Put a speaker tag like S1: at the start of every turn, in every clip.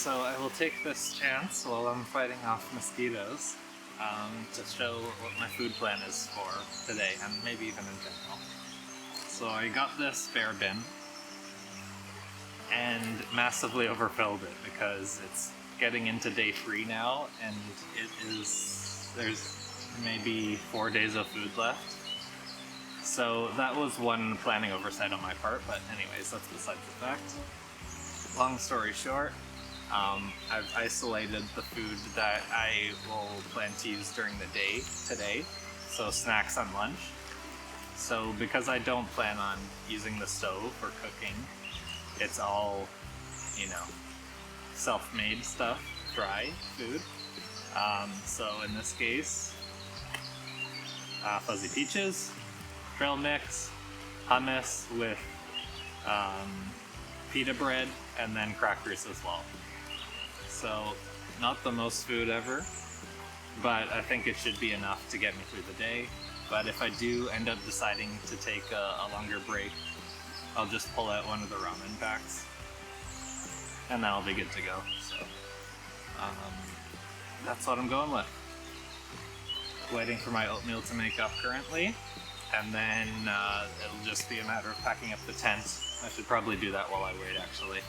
S1: So I will take this chance while I'm fighting off mosquitoes to show what my food plan is for today, and maybe even in general. So I got this spare bin and massively overfilled it because it's getting into day 3 now, and there's maybe 4 days of food left. So that was one planning oversight on my part, but anyways, that's besides the fact. Long story short, I've isolated the food that I will plan to use during the day today, so snacks and lunch. So because I don't plan on using the stove for cooking, it's all, self-made stuff, dry food. So in this case, fuzzy peaches, trail mix, hummus with pita bread, and then crackers as well. So not the most food ever, but I think it should be enough to get me through the day. But if I do end up deciding to take a longer break, I'll just pull out one of the ramen packs, and then I'll be good to go. So that's what I'm going with. Waiting for my oatmeal to make up currently, and then it'll just be a matter of packing up the tent. I should probably do that while I wait, actually.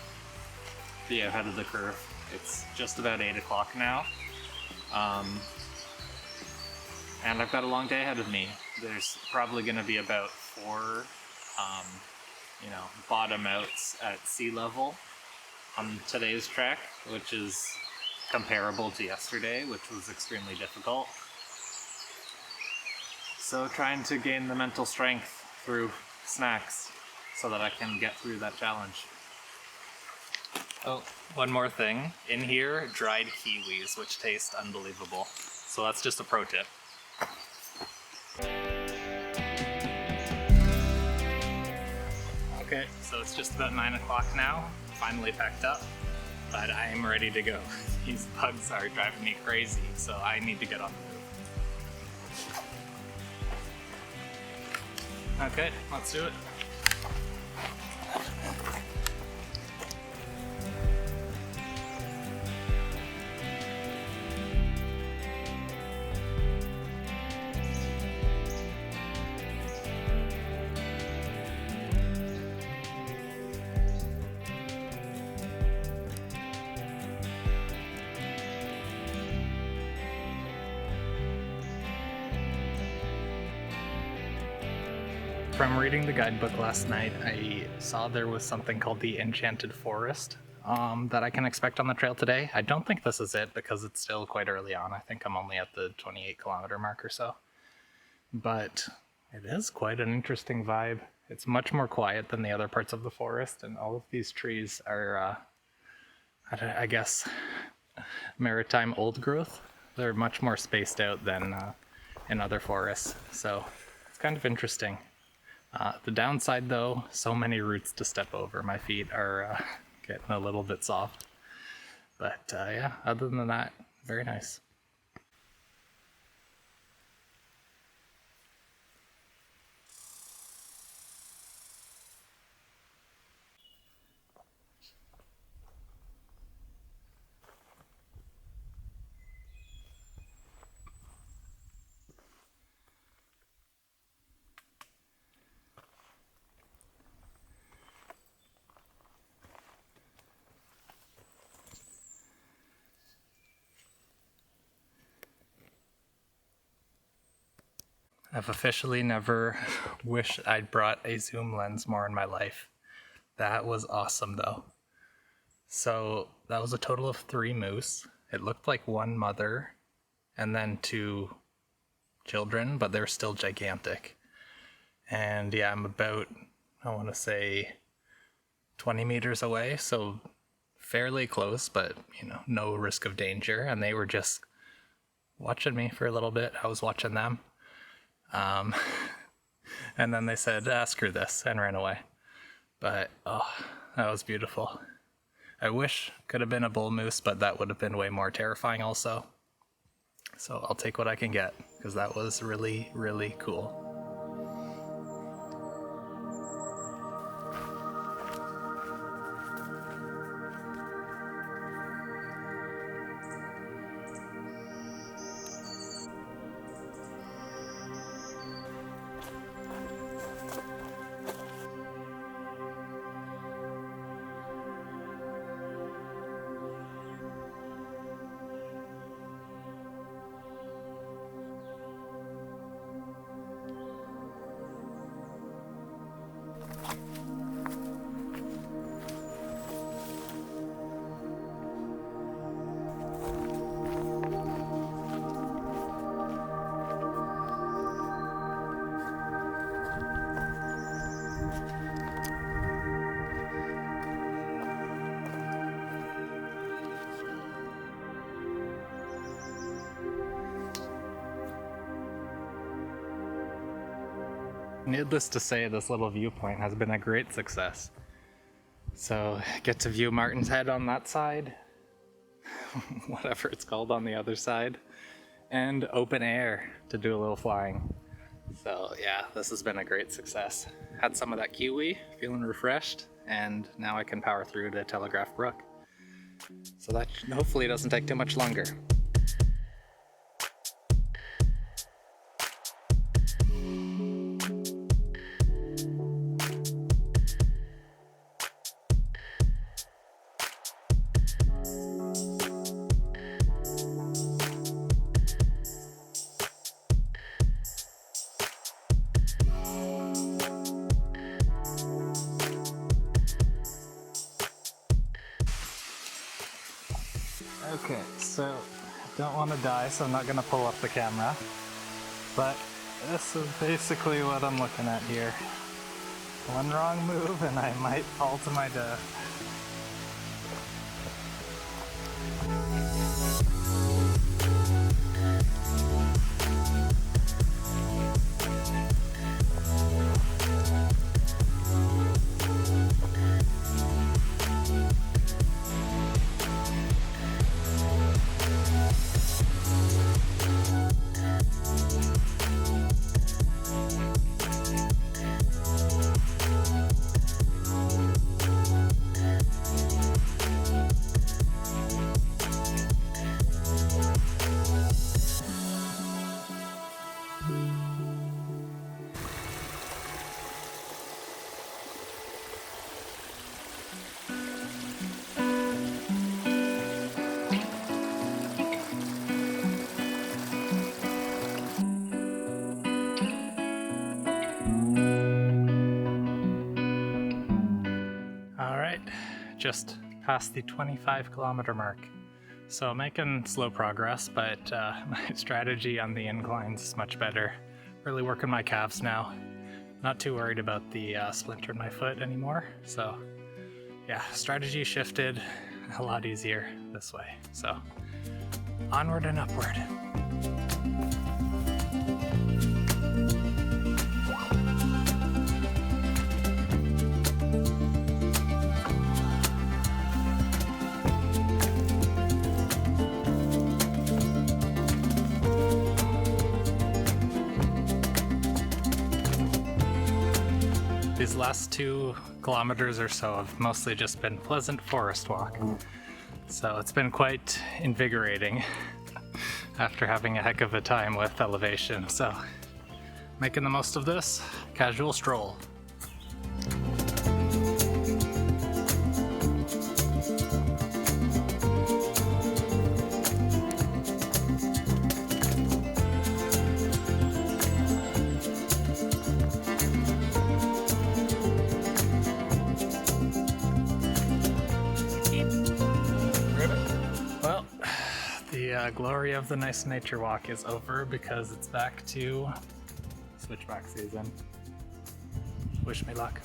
S1: Be ahead of the curve. It's just about 8 o'clock now, and I've got a long day ahead of me. There's probably going to be about 4 bottom outs at sea level on today's trek, which is comparable to yesterday, which was extremely difficult. So trying to gain the mental strength through snacks so that I can get through that challenge. Oh, one more thing. In here, dried kiwis, which taste unbelievable. So that's just a pro tip. Okay, so it's just about 9 o'clock now. Finally packed up, but I am ready to go. These bugs are driving me crazy, so I need to get on the move. Okay, let's do it. From reading the guidebook last night, I saw there was something called the Enchanted Forest that I can expect on the trail today. I don't think this is it because it's still quite early on. I think I'm only at the 28-kilometer mark or so. But it is quite an interesting vibe. It's much more quiet than the other parts of the forest, and all of these trees are, I guess, maritime old growth. They're much more spaced out than in other forests, so it's kind of interesting. The downside, though, so many roots to step over. My feet are getting a little bit soft. But yeah, other than that, very nice. I've officially never wished I'd brought a zoom lens more in my life. That was awesome, though. So that was a total of 3 moose. It looked like 1 mother and then 2 children, but they're still gigantic. And yeah, I'm about, I want to say, 20 meters away, so fairly close, but no risk of danger. And they were just watching me for a little bit. I was watching them. And then they said, screw this, and ran away. But, oh, that was beautiful. I wish could have been a bull moose, but that would have been way more terrifying also. So I'll take what I can get, because that was really, really cool. Needless to say, this little viewpoint has been a great success. So, get to view Martin's Head on that side, whatever it's called on the other side, and open air to do a little flying. So yeah, this has been a great success. Had some of that kiwi, feeling refreshed, and now I can power through to Telegraph Brook. So that hopefully doesn't take too much longer. Okay, so I don't want to die, so I'm not going to pull up the camera, but this is basically what I'm looking at here. One wrong move and I might fall to my death. Alright, just past the 25-kilometer mark. So making slow progress, but my strategy on the inclines is much better. Really working my calves now. Not too worried about the splinter in my foot anymore. So yeah, strategy shifted, a lot easier this way. So onward and upward. These last 2 kilometers or so have mostly just been pleasant forest walk. So it's been quite invigorating after having a heck of a time with elevation. So making the most of this casual stroll. Well, the glory of the nice nature walk is over because it's back to switchback season. Wish me luck.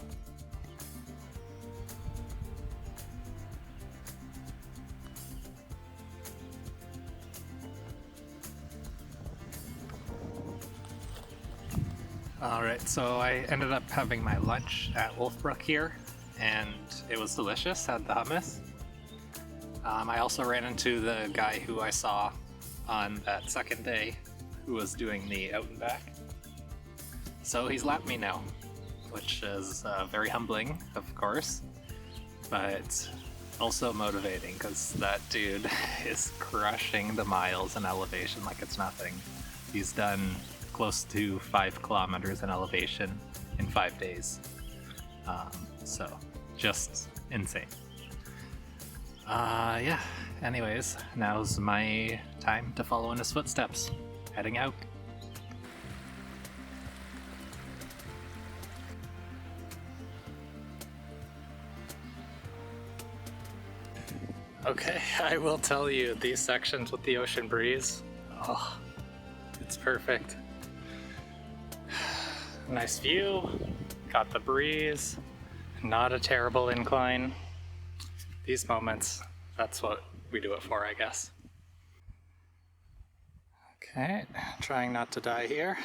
S1: Alright, so I ended up having my lunch at Wolfbrook here, and it was delicious, had the hummus. I also ran into the guy who I saw on that second day who was doing the out and back. So he's lapped me now, which is very humbling, of course, but also motivating because that dude is crushing the miles in elevation like it's nothing. He's done close to 5 kilometers in elevation in 5 days. So just insane. Yeah, anyways, now's my time to follow in his footsteps. Heading out. Okay, I will tell you, these sections with the ocean breeze, oh, it's perfect. Nice view, got the breeze, not a terrible incline. These moments, that's what we do it for, I guess. Okay, trying not to die here.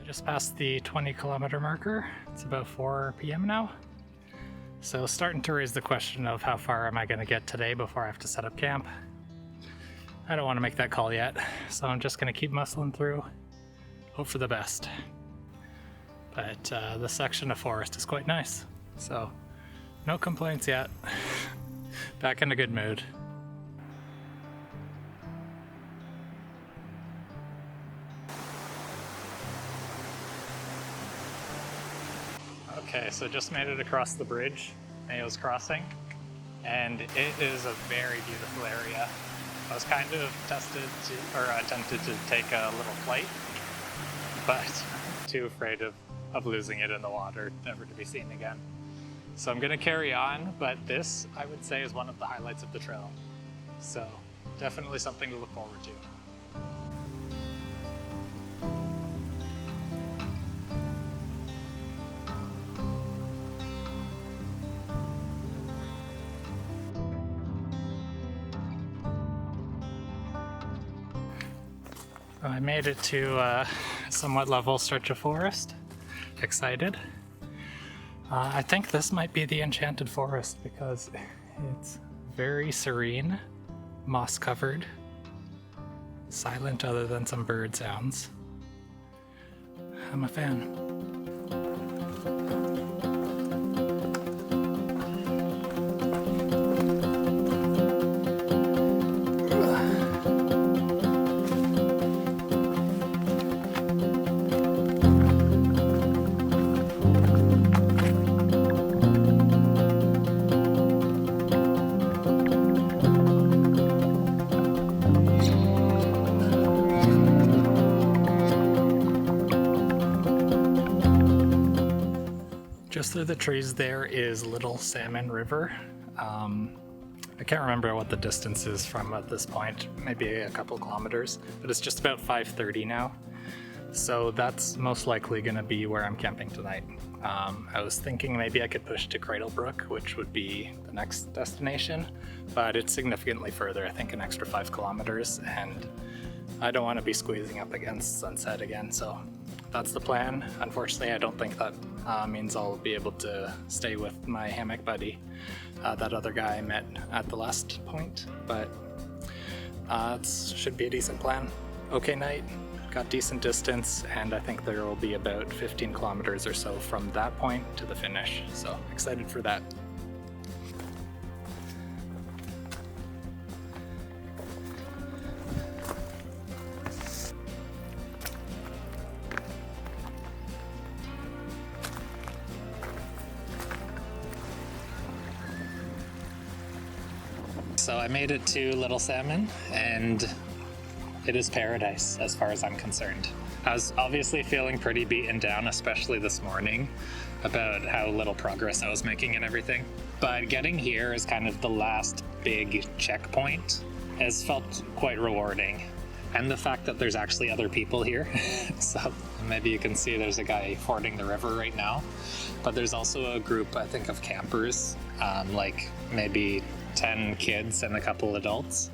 S1: Just past the 20-kilometer marker. It's about 4 p.m. now. So starting to raise the question of how far am I going to get today before I have to set up camp. I don't want to make that call yet, so I'm just going to keep muscling through, hope for the best. But this section of forest is quite nice, so no complaints yet. Back in a good mood. Okay, so just made it across the bridge, Mayo's Crossing, and it is a very beautiful area. I was kind of tempted to take a little flight, but too afraid of losing it in the water, never to be seen again. So I'm gonna carry on, but this, I would say, is one of the highlights of the trail. So definitely something to look forward to. I made it to a somewhat level stretch of forest. Excited. I think this might be the enchanted forest because it's very serene, moss covered, silent other than some bird sounds. I'm a fan. Just through the trees there is Little Salmon River. I can't remember what the distance is from at this point, maybe a couple kilometers, but it's just about 5:30 now. So that's most likely going to be where I'm camping tonight. I was thinking maybe I could push to Cradle Brook, which would be the next destination, but it's significantly further, I think an extra 5 kilometers, and I don't want to be squeezing up against sunset again, so that's the plan. Unfortunately, I don't think that means I'll be able to stay with my hammock buddy, that other guy I met at the last point, but it should be a decent plan. Okay night, got decent distance, and I think there will be about 15 kilometers or so from that point to the finish, so excited for that. So I made it to Little Salmon, and it is paradise as far as I'm concerned. I was obviously feeling pretty beaten down, especially this morning, about how little progress I was making and everything. But getting here is kind of the last big checkpoint has felt quite rewarding. And the fact that there's actually other people here. So maybe you can see there's a guy fording the river right now. But there's also a group, I think, of campers, like maybe 10 kids and a couple adults.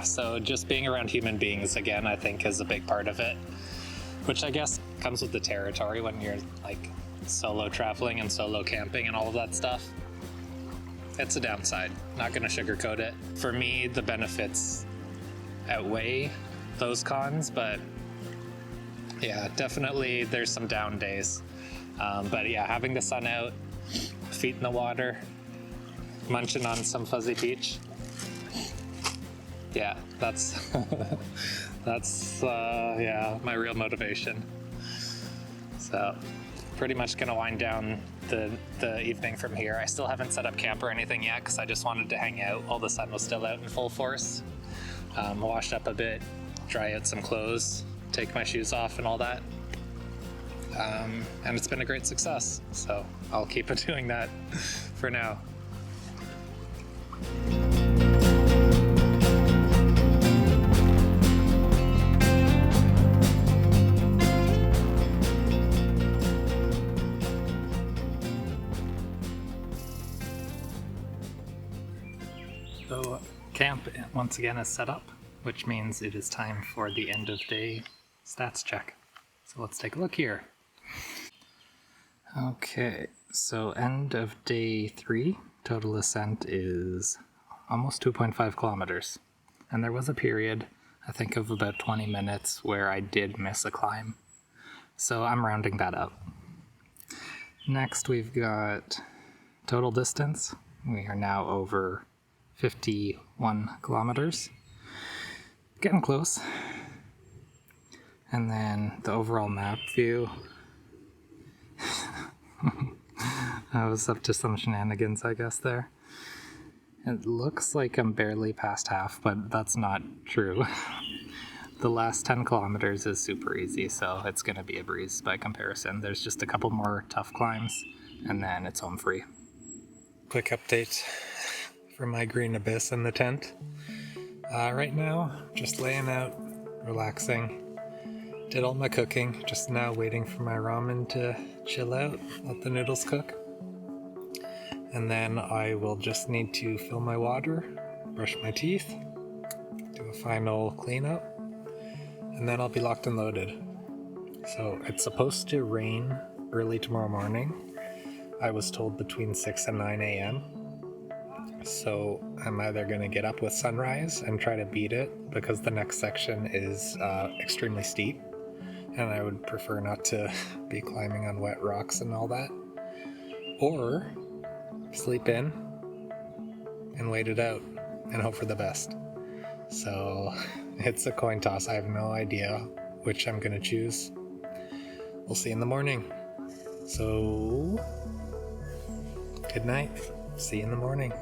S1: So just being around human beings again, I think, is a big part of it, which I guess comes with the territory when you're like solo traveling and solo camping and all of that stuff. It's a downside, not gonna sugarcoat it. For me, the benefits outweigh those cons, but yeah, definitely there's some down days. But yeah, having the sun out, feet in the water, munching on some fuzzy peach. Yeah, that's yeah, my real motivation. So pretty much gonna wind down the evening from here. I still haven't set up camp or anything yet because I just wanted to hang out while the sun was still out in full force. Wash up a bit, dry out some clothes, take my shoes off and all that. And it's been a great success, so I'll keep doing that for now. So camp once again is set up, which means it is time for the end of day stats check. So let's take a look here. Okay, so end of day 3, total ascent is almost 2.5 kilometers. And there was a period, I think of about 20 minutes, where I did miss a climb. So I'm rounding that up. Next we've got total distance. We are now over 51 kilometers. Getting close. And then the overall map view. I was up to some shenanigans, I guess, there. It looks like I'm barely past half, but that's not true. The last 10 kilometers is super easy, so it's going to be a breeze by comparison. There's just a couple more tough climbs, and then it's home free. Quick update from my green abyss in the tent. Right now, just laying out, relaxing. Did all my cooking, just now waiting for my ramen to chill out, let the noodles cook. And then I will just need to fill my water, brush my teeth, do a final cleanup, and then I'll be locked and loaded. So it's supposed to rain early tomorrow morning. I was told between 6 and 9 a.m. So I'm either going to get up with sunrise and try to beat it because the next section is extremely steep. And I would prefer not to be climbing on wet rocks and all that. Or sleep in and wait it out and hope for the best. So it's a coin toss. I have no idea which I'm going to choose. We'll see in the morning. So good night. See you in the morning.